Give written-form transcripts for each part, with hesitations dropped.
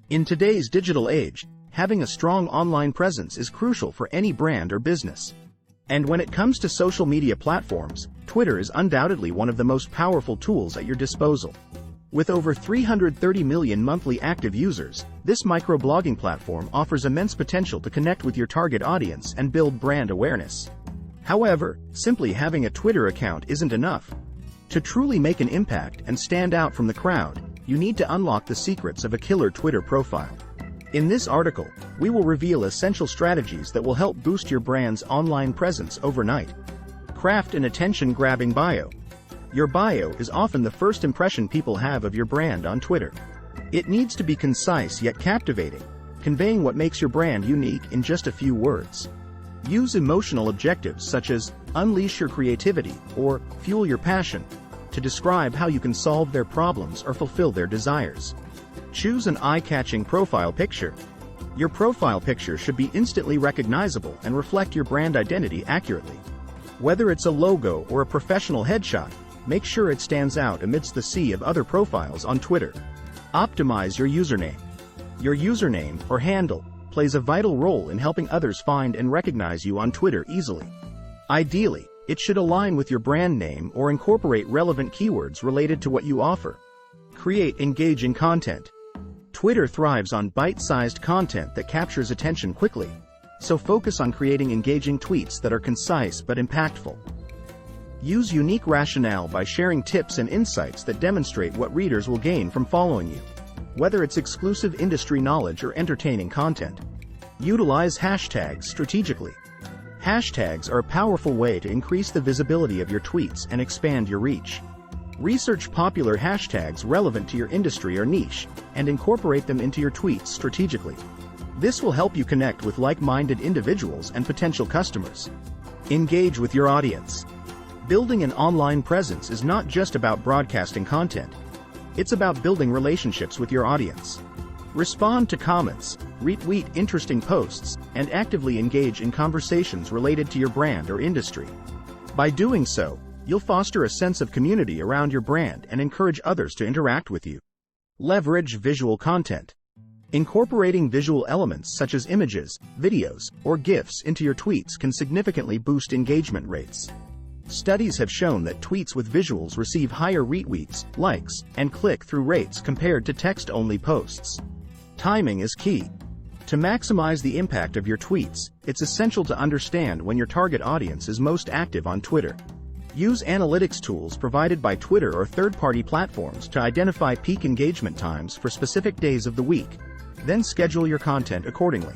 In today's digital age, having a strong online presence is crucial for any brand or business. And when it comes to social media platforms, Twitter is undoubtedly one of the most powerful tools at your disposal. With over 330 million monthly active users, this microblogging platform offers immense potential to connect with your target audience and build brand awareness. However, simply having a Twitter account isn't enough. To truly make an impact and stand out from the crowd, you need to unlock the secrets of a killer Twitter profile. In this article, we will reveal essential strategies that will help boost your brand's online presence overnight. Craft an attention-grabbing bio. Your bio is often the first impression people have of your brand on Twitter. It needs to be concise yet captivating, conveying what makes your brand unique in just a few words. Use emotional objectives such as unleash your creativity or fuel your passion to describe how you can solve their problems or fulfill their desires. Choose an eye-catching profile picture. Your profile picture should be instantly recognizable and reflect your brand identity accurately. Whether it's a logo or a professional headshot, make sure it stands out amidst the sea of other profiles on Twitter. Optimize your username. Your username or handle plays a vital role in helping others find and recognize you on Twitter easily. Ideally, it should align with your brand name or incorporate relevant keywords related to what you offer. Create engaging content. Twitter thrives on bite-sized content that captures attention quickly, so focus on creating engaging tweets that are concise but impactful. Use unique rationale by sharing tips and insights that demonstrate what readers will gain from following you, whether it's exclusive industry knowledge or entertaining content. Utilize hashtags strategically. Hashtags are a powerful way to increase the visibility of your tweets and expand your reach. Research popular hashtags relevant to your industry or niche, and incorporate them into your tweets strategically. This will help you connect with like-minded individuals and potential customers. Engage with your audience. Building an online presence is not just about broadcasting content. It's about building relationships with your audience. Respond to comments, retweet interesting posts, and actively engage in conversations related to your brand or industry. By doing so, you'll foster a sense of community around your brand and encourage others to interact with you. Leverage visual content. Incorporating visual elements such as images, videos, or GIFs into your tweets can significantly boost engagement rates. Studies have shown that tweets with visuals receive higher retweets, likes, and click-through rates compared to text-only posts. Timing is key. To maximize the impact of your tweets, it's essential to understand when your target audience is most active on Twitter. Use analytics tools provided by Twitter or third-party platforms to identify peak engagement times for specific days of the week. Then schedule your content accordingly.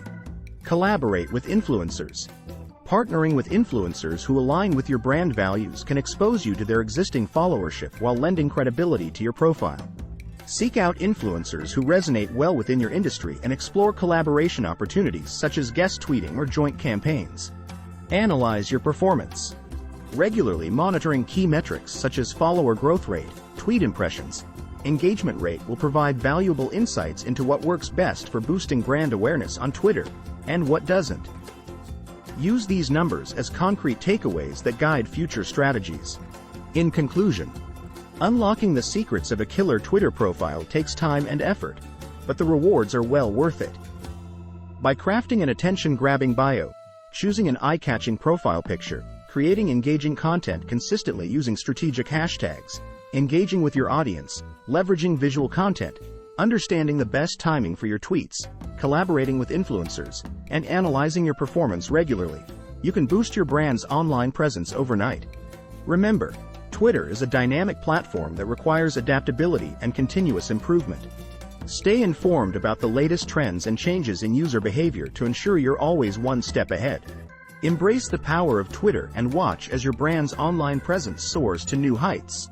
Collaborate with influencers. Partnering with influencers who align with your brand values can expose you to their existing followership while lending credibility to your profile. Seek out influencers who resonate well within your industry and explore collaboration opportunities such as guest tweeting or joint campaigns. Analyze your performance. Regularly monitoring key metrics such as follower growth rate, tweet impressions, engagement rate will provide valuable insights into what works best for boosting brand awareness on Twitter and what doesn't. Use these numbers as concrete takeaways that guide future strategies. In conclusion, unlocking the secrets of a killer Twitter profile takes time and effort, but the rewards are well worth it. By crafting an attention-grabbing bio, choosing an eye-catching profile picture, creating engaging content consistently using strategic hashtags, engaging with your audience, leveraging visual content, understanding the best timing for your tweets, collaborating with influencers, and analyzing your performance regularly, you can boost your brand's online presence overnight. Remember, Twitter is a dynamic platform that requires adaptability and continuous improvement. Stay informed about the latest trends and changes in user behavior to ensure you're always one step ahead. Embrace the power of Twitter and watch as your brand's online presence soars to new heights.